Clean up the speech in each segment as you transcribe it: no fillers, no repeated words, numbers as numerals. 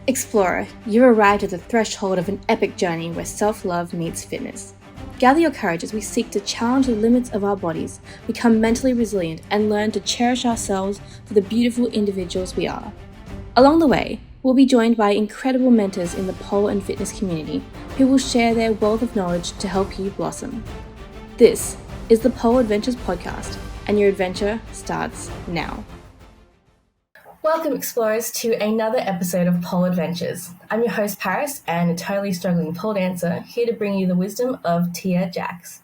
Explorer, you've arrived at the threshold of an epic journey where self-love meets fitness. Gather your courage as we seek to challenge the limits of our bodies, become mentally resilient, and learn to cherish ourselves for the beautiful individuals we are. Along the way, we'll be joined by incredible mentors in the pole and fitness community who will share their wealth of knowledge to help you blossom. This is the Pole Adventures podcast, and your adventure starts now. Welcome, explorers, to another episode of Pole Adventures. I'm your host, Paris, and a totally struggling pole dancer, here to bring you the wisdom of Tia Jax.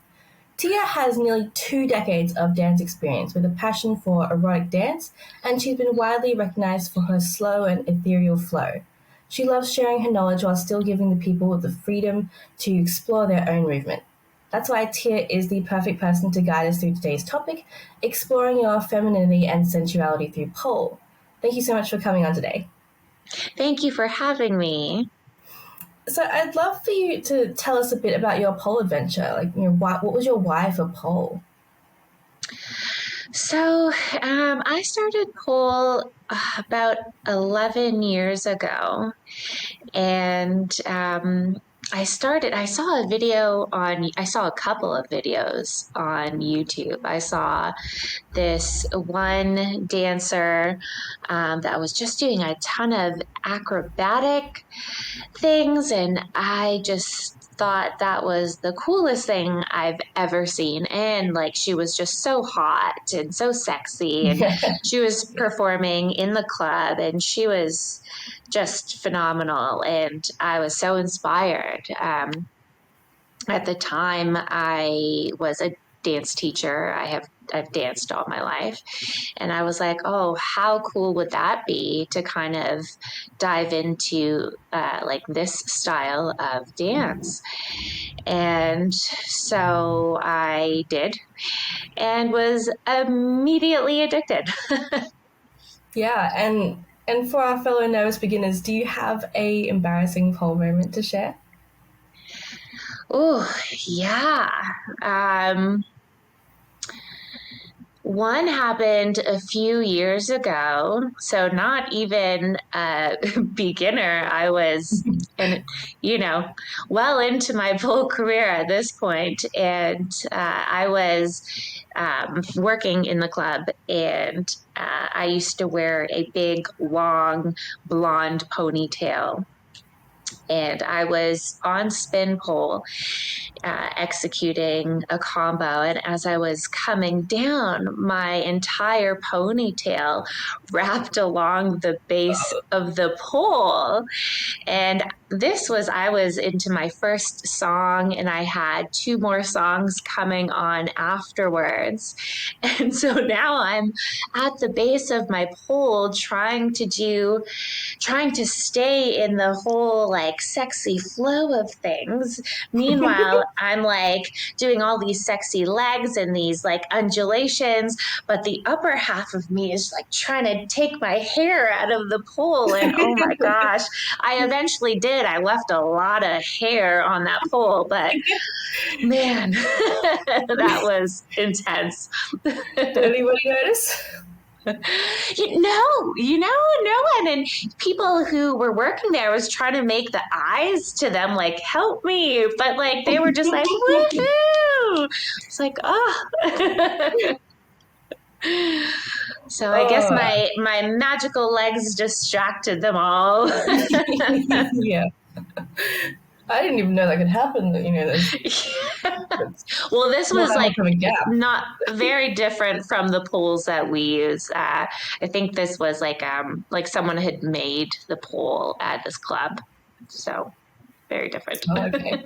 Tia has nearly 2 decades of dance experience with a passion for erotic dance, and she's been widely recognized for her slow and ethereal flow. She loves sharing her knowledge while still giving the people the freedom to explore their own movement. That's why Tia is the perfect person to guide us through today's topic, exploring your femininity and sensuality through pole. Thank you so much for coming on today. Thank you for having me. So I'd love for you to tell us a bit about your pole adventure. What was your why for pole? So I started pole about 11 years ago, and I saw a couple of videos on YouTube. I saw this one dancer that was just doing a ton of acrobatic things, and I just thought that was the coolest thing I've ever seen. And she was just so hot and so sexy, and she was performing in the club, and she was just phenomenal, and I was so inspired. At the time, I was a dance teacher. I've danced all my life, and I was like, oh, how cool would that be to kind of dive into this style of dance? And so I did, and was immediately addicted. Yeah, and for our fellow nervous beginners, do you have a embarrassing pole moment to share? Oh, yeah. One happened a few years ago, so not even a beginner. I was, well into my pole career at this point, and I was working in the club, and I used to wear a big, long, blonde ponytail. And I was on spin pole executing a combo. And as I was coming down, my entire ponytail wrapped along the base of the pole. And I was into my first song, and I had 2 more songs coming on afterwards. And so now I'm at the base of my pole trying to stay in the whole sexy flow of things. Meanwhile, I'm doing all these sexy legs and these undulations, but the upper half of me is trying to take my hair out of the pole. And oh my gosh, I eventually did. I left a lot of hair on that pole, but man, that was intense. Did anybody notice? No one. And people who were working there was trying to make the eyes to them help me, but they were just woohoo. It's oh. So I guess my magical legs distracted them all. Yeah. I didn't even know that could happen. Well, this was not very different from the poles that we use. I think this was like someone had made the pole at this club, so very different. Oh, okay.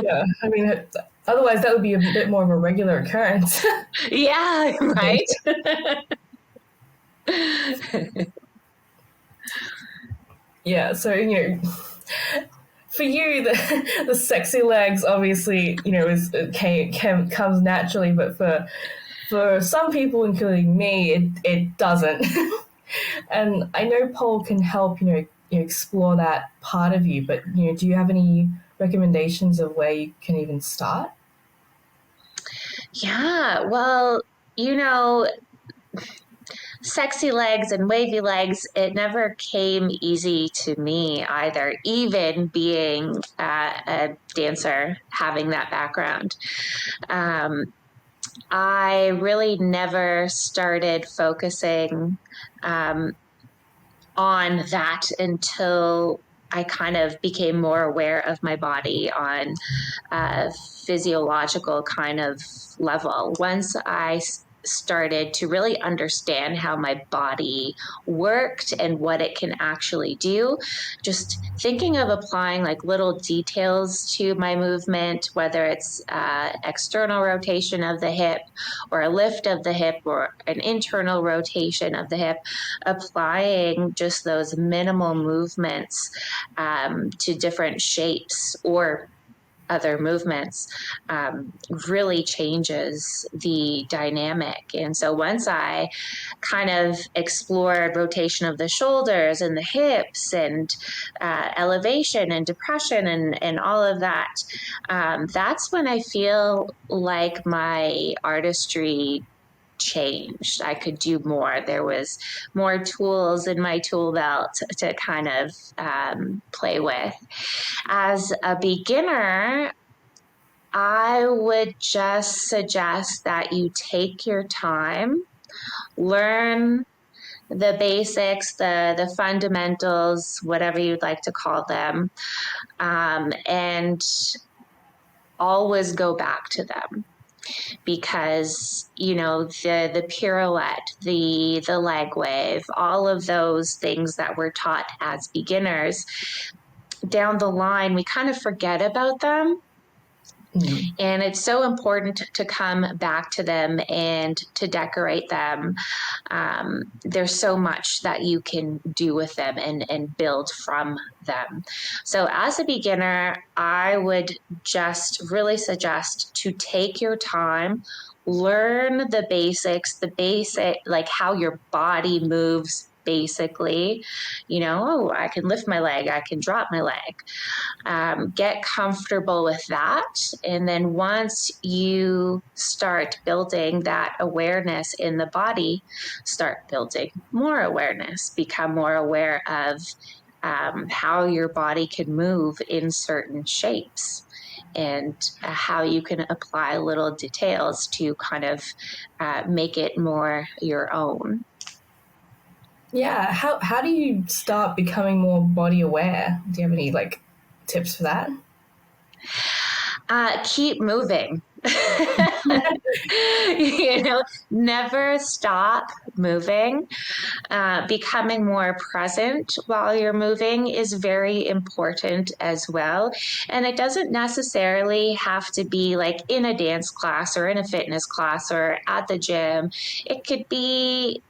Yeah, I mean, otherwise that would be a bit more of a regular occurrence. Yeah, right. Yeah, so for you, the sexy legs obviously comes naturally, but for some people, including me, it doesn't. And I know pole can help explore that part of you, but do you have any recommendations of where you can even start? Yeah, well, sexy legs and wavy legs, it never came easy to me either, even being a dancer, having that background. I really never started focusing um, on that until I kind of became more aware of my body on a physiological kind of level. Once I started to really understand how my body worked and what it can actually do, just thinking of applying like little details to my movement, whether it's external rotation of the hip or a lift of the hip or an internal rotation of the hip, applying just those minimal movements to different shapes or other movements really changes the dynamic. And so once I kind of explored rotation of the shoulders and the hips and elevation and depression and all of that, that's when I feel like my artistry changed. I could do more. There was more tools in my tool belt to kind of play with. As a beginner, I would just suggest that you take your time, learn the basics, the fundamentals, whatever you'd like to call them, and always go back to them. Because the pirouette, the leg wave, all of those things that we're taught as beginners, down the line we kind of forget about them. And it's so important to come back to them and to decorate them. There's so much that you can do with them and build from them. So as a beginner, I would just really suggest to take your time, learn the basics, like how your body moves basically. I can lift my leg, I can drop my leg. Get comfortable with that. And then once you start building that awareness in the body, start building more awareness, become more aware of how your body can move in certain shapes and how you can apply little details to kind of make it more your own. Yeah. How do you start becoming more body aware? Do you have any tips for that? Keep moving. Never stop moving. Becoming more present while you're moving is very important as well. And it doesn't necessarily have to be like in a dance class or in a fitness class or at the gym. It could be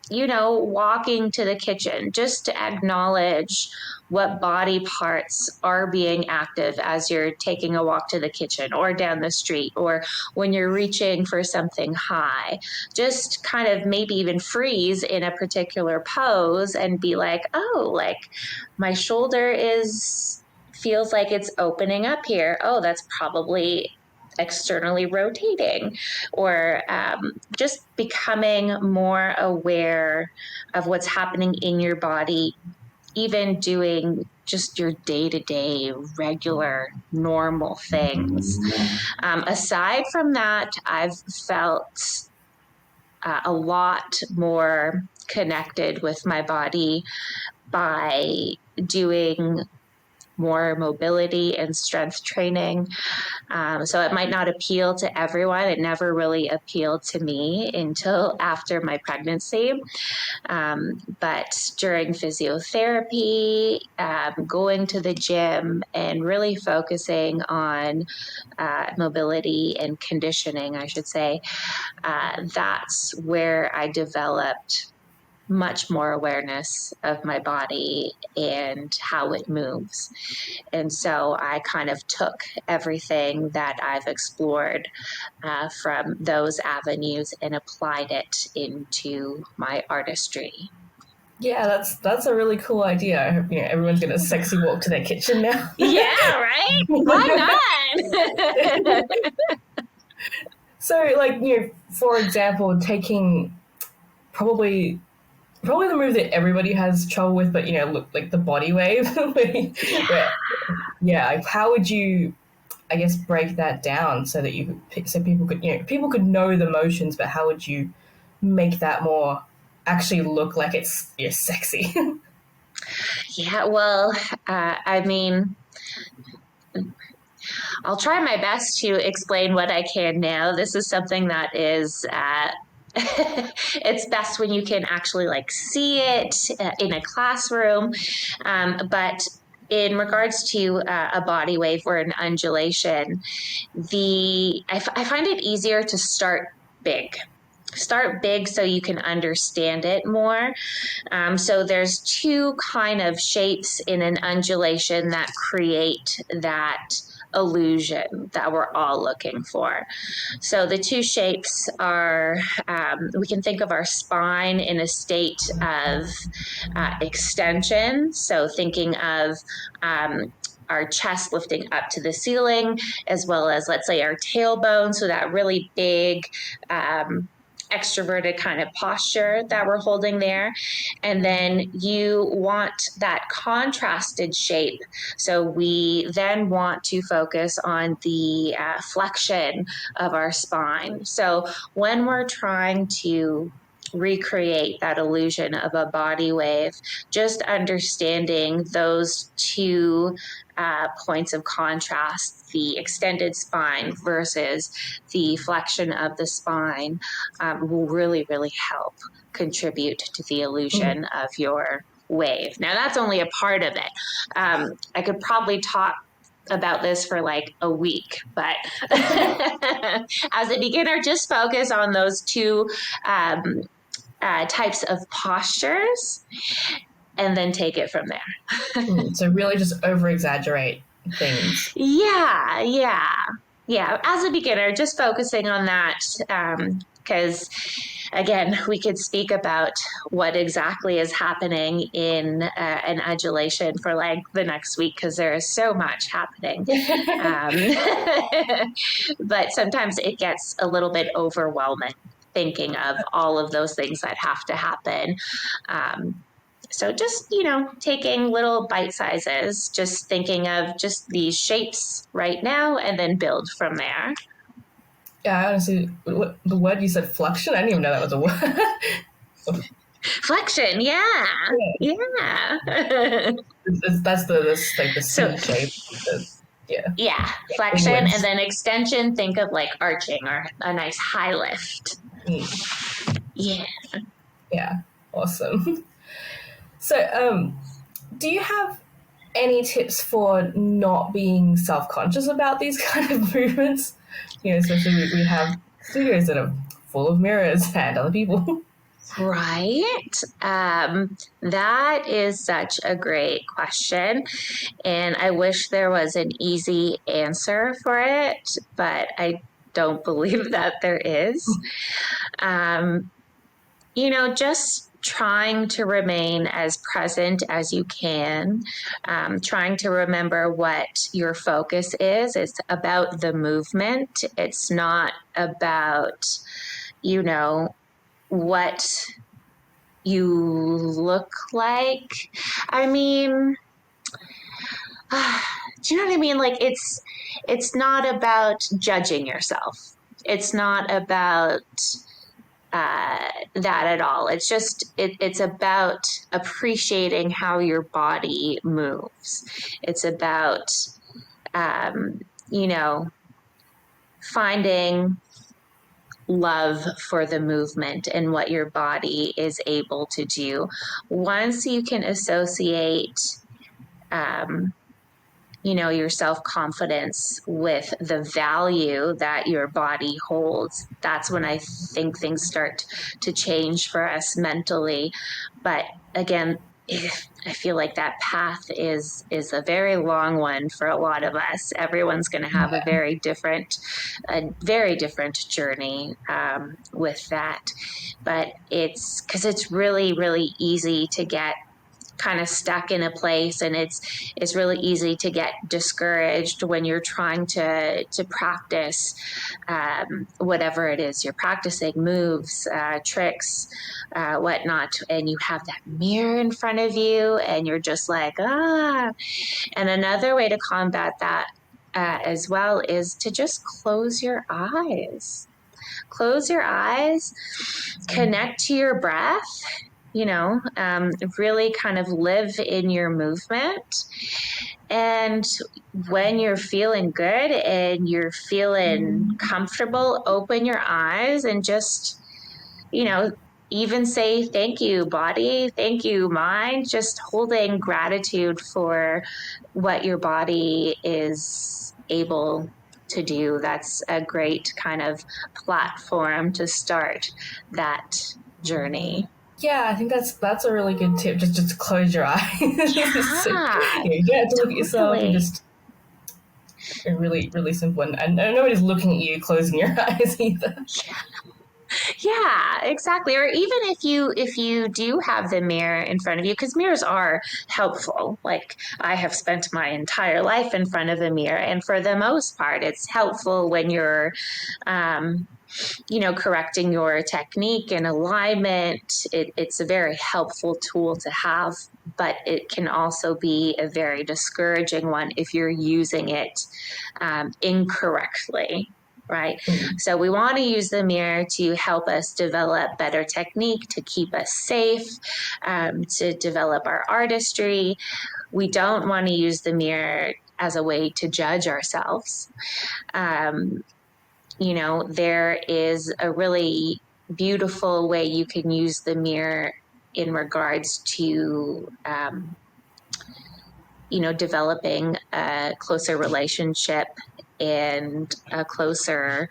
walking to the kitchen, just to acknowledge what body parts are being active as you're taking a walk to the kitchen or down the street, or when you're reaching for something high. Just kind of maybe even freeze in a particular pose and be like, oh, like my shoulder feels like it's opening up here. Oh, that's probably externally rotating, or just becoming more aware of what's happening in your body, even doing just your day-to-day regular normal things. Aside from that, I've felt a lot more connected with my body by doing more mobility and strength training. So it might not appeal to everyone. It never really appealed to me until after my pregnancy. But during physiotherapy, going to the gym, and really focusing on mobility and conditioning, I should say, that's where I developed much more awareness of my body and how it moves. And so I kind of took everything that I've explored from those avenues and applied it into my artistry. Yeah, that's a really cool idea. I hope everyone's gonna sexy walk to their kitchen now. Yeah, right? Why not? So, for example, taking probably probably the move that everybody has trouble with, but look, like the body wave, Yeah. where yeah, like how would you, I guess, break that down so that so people could, people could know the motions, but how would you make that more actually look like it's sexy? Yeah, well, I mean, I'll try my best to explain what I can now. This is something that is it's best when you can actually like see it in a classroom. But in regards to a body wave or an undulation, I find it easier to start big. Start big so you can understand it more. So there's two kind of shapes in an undulation that create that illusion that we're all looking for. So the two shapes are, we can think of our spine in a state of extension. So thinking of our chest lifting up to the ceiling, as well as, let's say, our tailbone. So that really big, extroverted kind of posture that we're holding there. And then you want that contrasted shape. So we then want to focus on the flexion of our spine. So when we're trying to recreate that illusion of a body wave, just understanding those two points of contrast, the extended spine versus the flexion of the spine, will really, really help contribute to the illusion of your wave. Now, that's only a part of it. I could probably talk about this for like a week, but as a beginner, just focus on those two types of postures and then take it from there. So really just over exaggerate things. Yeah, yeah, yeah. As a beginner, just focusing on that. Because again, we could speak about what exactly is happening in an adulation for like the next week because there is so much happening. But sometimes it gets a little bit overwhelming thinking of all of those things that have to happen. So just, taking little bite sizes, just thinking of just these shapes right now and then build from there. Yeah, I honestly, the word you said, flexion, I didn't even know that was a word. Flexion, yeah. Yeah. Yeah. That's like the So, C shape. Yeah. yeah, flexion and Inwards. then extension, think of like arching or a nice high lift. Yeah. Yeah. Awesome. So, do you have any tips for not being self-conscious about these kind of movements? Especially we have studios that are full of mirrors and other people. Right. That is such a great question. And I wish there was an easy answer for it, but I don't believe that there is. Um, just trying to remain as present as you can, trying to remember what your focus is. It's about the movement, it's not about, what you look like. I mean, do you know what I mean? Like it's not about judging yourself. It's not about that at all. It's just it's about appreciating how your body moves. It's about um, you know finding love for the movement and what your body is able to do. Once you can associate um, your self-confidence with the value that your body holds, that's when I think things start to change for us mentally. But again, I feel like that path is a very long one for a lot of us. Everyone's going to have a very different journey with that. But it's because it's really, really easy to get kind of stuck in a place, and it's really easy to get discouraged when you're trying to practice whatever it is you're practicing, moves, tricks, whatnot, and you have that mirror in front of you and you're just like, ah. And another way to combat that as well is to just close your eyes. Close your eyes, connect to your breath, really kind of live in your movement. And when you're feeling good and you're feeling comfortable, open your eyes and just, even say, thank you, body, thank you, mind, just holding gratitude for what your body is able to do. That's a great kind of platform to start that journey. Yeah, I think that's a really good tip. Just close your eyes. So, Yeah, you don't have to look at yourself. You totally. just really, really simple. And nobody's looking at you closing your eyes either. Yeah, exactly. Or even if you do have the mirror in front of you, because mirrors are helpful. Like, I have spent my entire life in front of a mirror, and for the most part, it's helpful when you're um, correcting your technique and alignment. It's a very helpful tool to have, but it can also be a very discouraging one if you're using it incorrectly. Right. So we want to use the mirror to help us develop better technique, to keep us safe, to develop our artistry. We don't want to use the mirror as a way to judge ourselves. There is a really beautiful way you can use the mirror in regards to, developing a closer relationship and a closer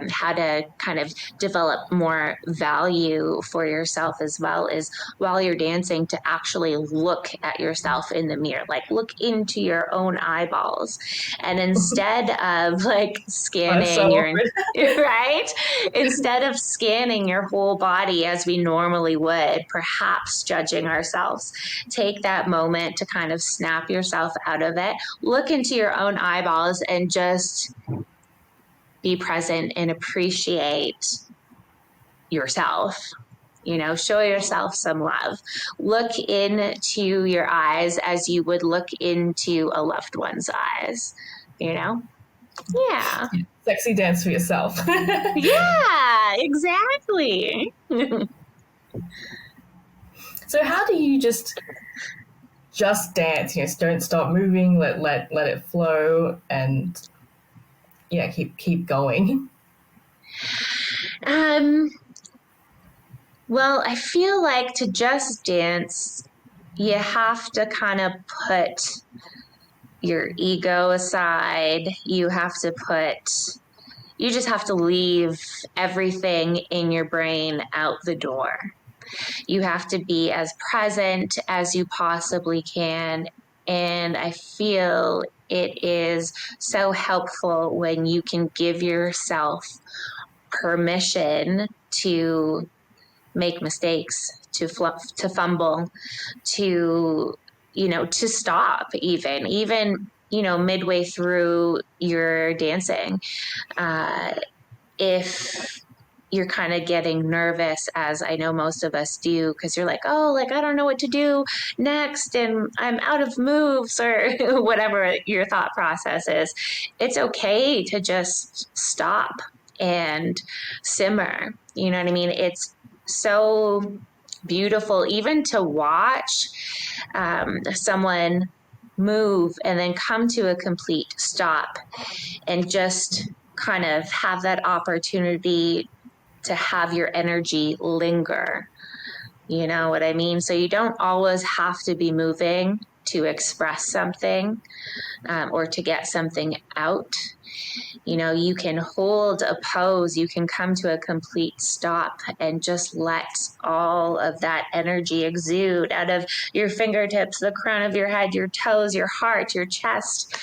how to kind of develop more value for yourself as well, is while you're dancing to actually look at yourself in the mirror, like look into your own eyeballs, and instead of like So scanning your awkward. right, instead of scanning your whole body as we normally would, perhaps judging ourselves, take that moment to kind of snap yourself out of it, look into your own eyeballs, and just be present and appreciate yourself. Show yourself some love. Look into your eyes as you would look into a loved one's eyes. Yeah. Sexy dance for yourself. Yeah, exactly. So how do you just dance? Don't stop moving. Let it flow, and yeah, keep going. Well, I feel like to just dance, you have to kind of put your ego aside. You just have to leave everything in your brain out the door. You have to be as present as you possibly can. And I feel it is so helpful when you can give yourself permission to make mistakes, to fumble, to stop, even midway through your dancing. If you're kind of getting nervous, as I know most of us do, because you're like, oh, like, I don't know what to do next, and I'm out of moves, or whatever your thought process is. It's okay to just stop and simmer. You know what I mean? It's so beautiful even to watch someone move and then come to a complete stop and just kind of have that opportunity to have your energy linger. You know what I mean? So you don't always have to be moving to express something or to get something out. You can hold a pose, you can come to a complete stop and just let all of that energy exude out of your fingertips, the crown of your head, your toes, your heart, your chest,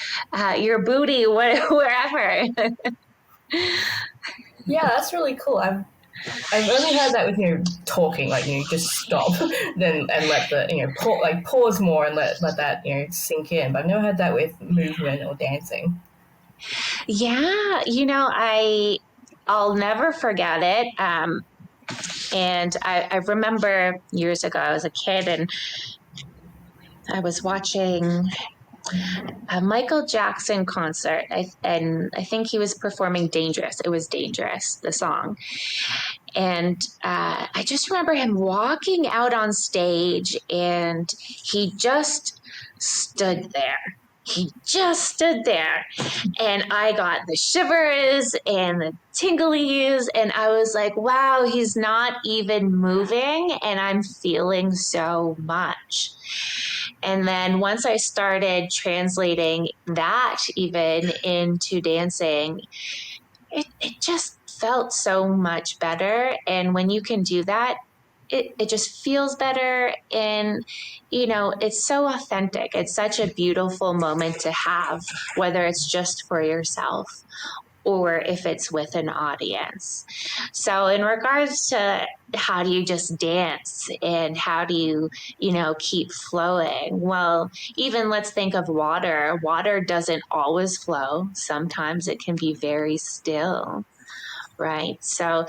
your booty, wherever. Yeah, that's really cool. I've only heard that with talking, like just stop, then and let the pause more and let that sink in. But I've never heard that with movement or dancing. Yeah, I'll never forget it. And I remember years ago, I was a kid and I was watching a Michael Jackson concert, and I think he was performing Dangerous. It was Dangerous, the song. And I just remember him walking out on stage, and he just stood there. He just stood there. And I got the shivers and the tinglies. And I was like, wow, he's not even moving. And I'm feeling so much. And then once I started translating that even into dancing, it just felt so much better. And when you can do that, it just feels better. And, it's so authentic. It's such a beautiful moment to have, whether it's just for yourself or if it's with an audience. So in regards to how do you just dance and how do you, keep flowing? Well, even let's think of water. Water doesn't always flow. Sometimes it can be very still, right? So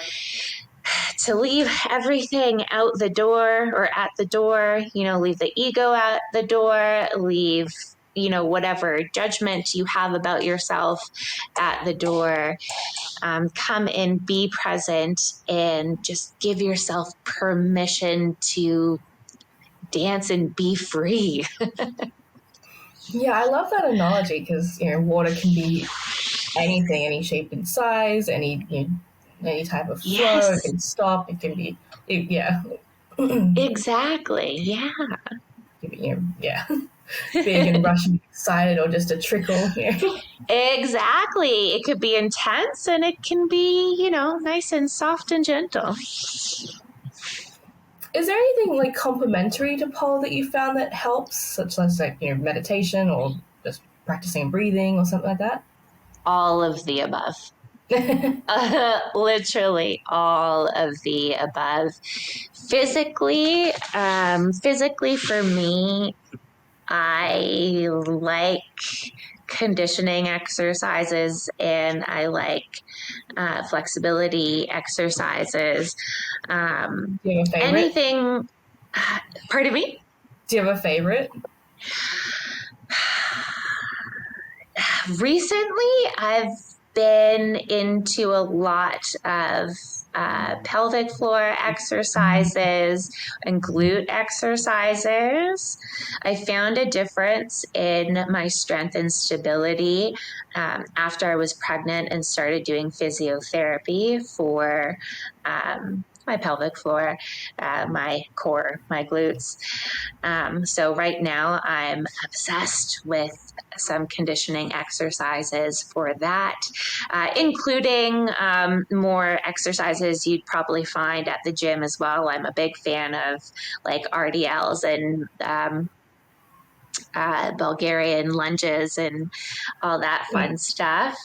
to leave everything out the door or at the door, leave the ego at the door, leave whatever judgment you have about yourself at the door. Come and be present and just give yourself permission to dance and be free. Yeah, I love that analogy because water can be anything, any shape and size, any type of flow. It Yes, can stop. It can be, yeah, exactly. Yeah. yeah, big and rushing, excited, or just a trickle. Yeah. Exactly. It could be intense and it can be, nice and soft and gentle. Is there anything like complementary to pole that you found that helps, such as like meditation or just practicing breathing or something like that? All of the above. Literally all of the above. Physically for me, I like conditioning exercises and I like flexibility exercises. Do you have a favorite? Anything, pardon me? Do you have a favorite? Recently, I've been into a lot of pelvic floor exercises and glute exercises. I found a difference in my strength and stability after I was pregnant and started doing physiotherapy for my pelvic floor, my core, my glutes. So right now I'm obsessed with some conditioning exercises for that, including more exercises you'd probably find at the gym as well. I'm a big fan of like RDLs and Bulgarian lunges and all that fun stuff.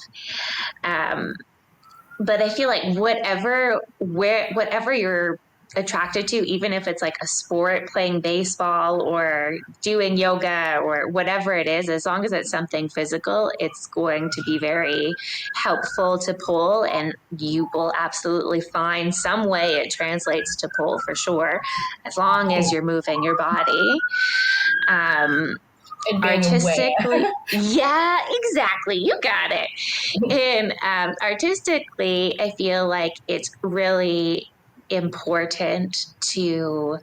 But I feel like whatever you're attracted to, even if it's like a sport, playing baseball or doing yoga or whatever it is, as long as it's something physical, it's going to be very helpful to pull, and you will absolutely find some way it translates to pull for sure, as long as you're moving your body. And being Artistically, aware. yeah, exactly, you got it. And artistically, I feel like it's really important to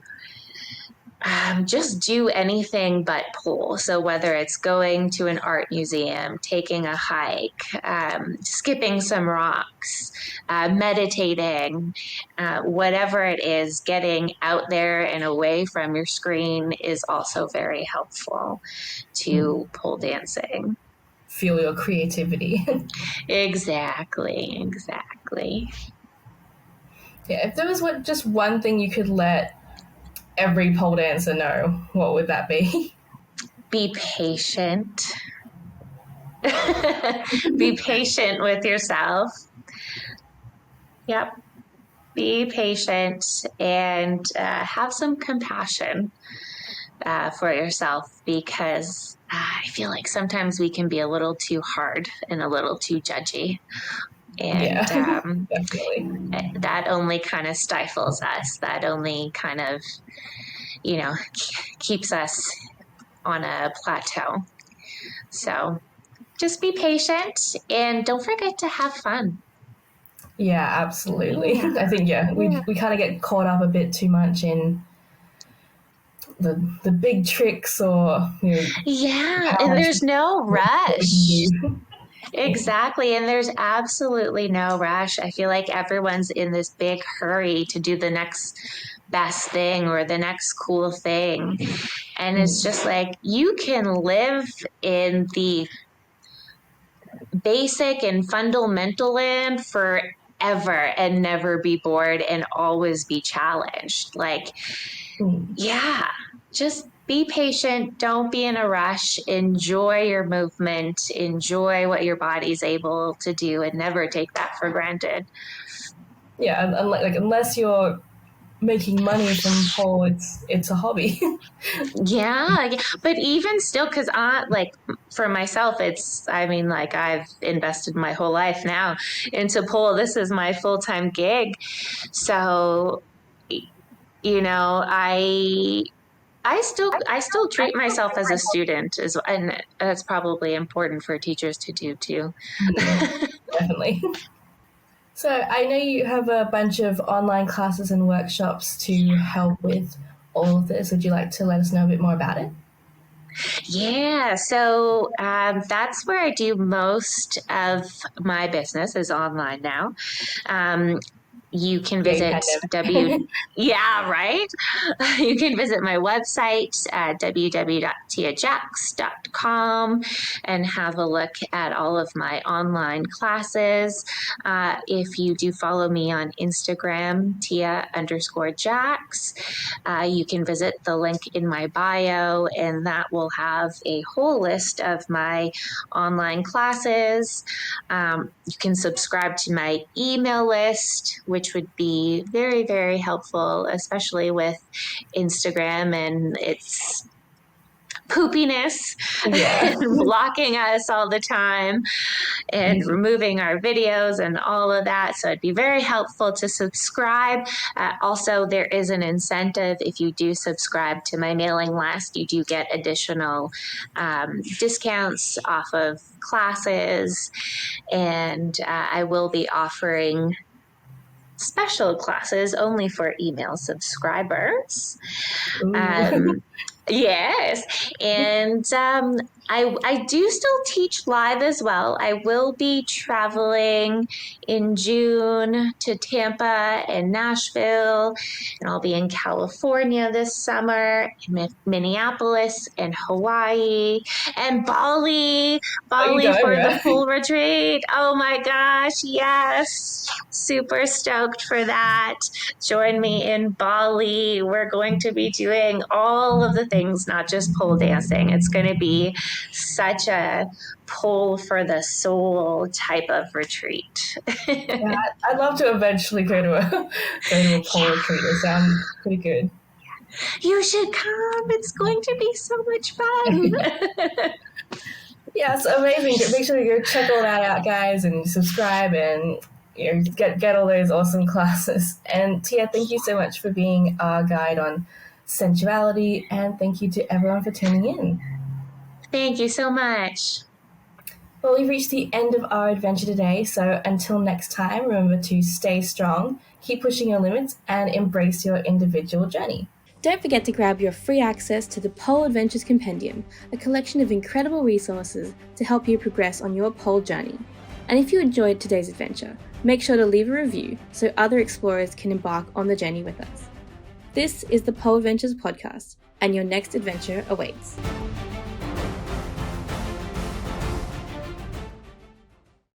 just do anything but pull. So whether it's going to an art museum, taking a hike, skipping some rocks, meditating, whatever it is, getting out there and away from your screen is also very helpful to pole dancing. Feel your creativity. Exactly. Yeah, if there was just one thing you could let every pole dancer know, what would that be? Be patient. Be patient with yourself. Yep. be patient and have some compassion for yourself, because I feel like sometimes we can be a little too hard and a little too judgy. And definitely. that only kind of stifles us. That only kind of, keeps us on a plateau. So just be patient and don't forget to have fun. Yeah, absolutely. I think we kind of get caught up a bit too much in the big tricks, or and there's no rush. do. Exactly. And there's absolutely no rush. I feel like everyone's in this big hurry to do the next best thing or the next cool thing. And it's just like, you can live in the basic and fundamental land forever and never be bored and always be challenged. Like, just be patient. Don't be in a rush. Enjoy your movement. Enjoy what your body's able to do, and never take that for granted. Yeah, unless you're making money from pole, it's a hobby. But even still, because for myself, I've invested my whole life now into pole. This is my full-time gig. So, I still treat myself as a student, and that's probably important for teachers to do too. Definitely. So I know you have a bunch of online classes and workshops to help with all of this. Would you like to let us know a bit more about it? Yeah, so that's where I do most of my business, is online now. You can visit yeah, right? You can visit my website at www.tiajax.com and have a look at all of my online classes. If you do follow me on Instagram, Tia_Jax, you can visit the link in my bio, and that will have a whole list of my online classes. You can subscribe to my email list, which would be very, very helpful, especially with Instagram and its poopiness and blocking us all the time and removing our videos and all of that. So it'd be very helpful to subscribe. Also, there is an incentive. If you do subscribe to my mailing list, you do get additional discounts off of classes. And I will be offering special classes only for email subscribers. Yes. And I do still teach live as well. I will be traveling in June to Tampa and Nashville, and I'll be in California this summer, Minneapolis and Hawaii and Bali for the full retreat. Oh my gosh, yes. Super stoked for that. Join me in Bali. We're going to be doing all of the things, not just pole dancing. It's going to be such a pole for the soul type of retreat. I'd love to eventually go to a pole retreat. It sounds pretty good. You should come. It's going to be so much fun. Yeah, it's amazing. Make sure you go check all that out, guys, and subscribe and get all those awesome classes. And Tia, thank you so much for being our guide on sensuality, and thank you to everyone for tuning in. Thank you so much. Well, we've reached the end of our adventure today, so until next time, remember to stay strong, keep pushing your limits, and embrace your individual journey. Don't forget to grab your free access to the Pole Adventures Compendium, a collection of incredible resources to help you progress on your pole journey. And if you enjoyed today's adventure, make sure to leave a review so other explorers can embark on the journey with us. This is the Pole Adventures Podcast, and your next adventure awaits.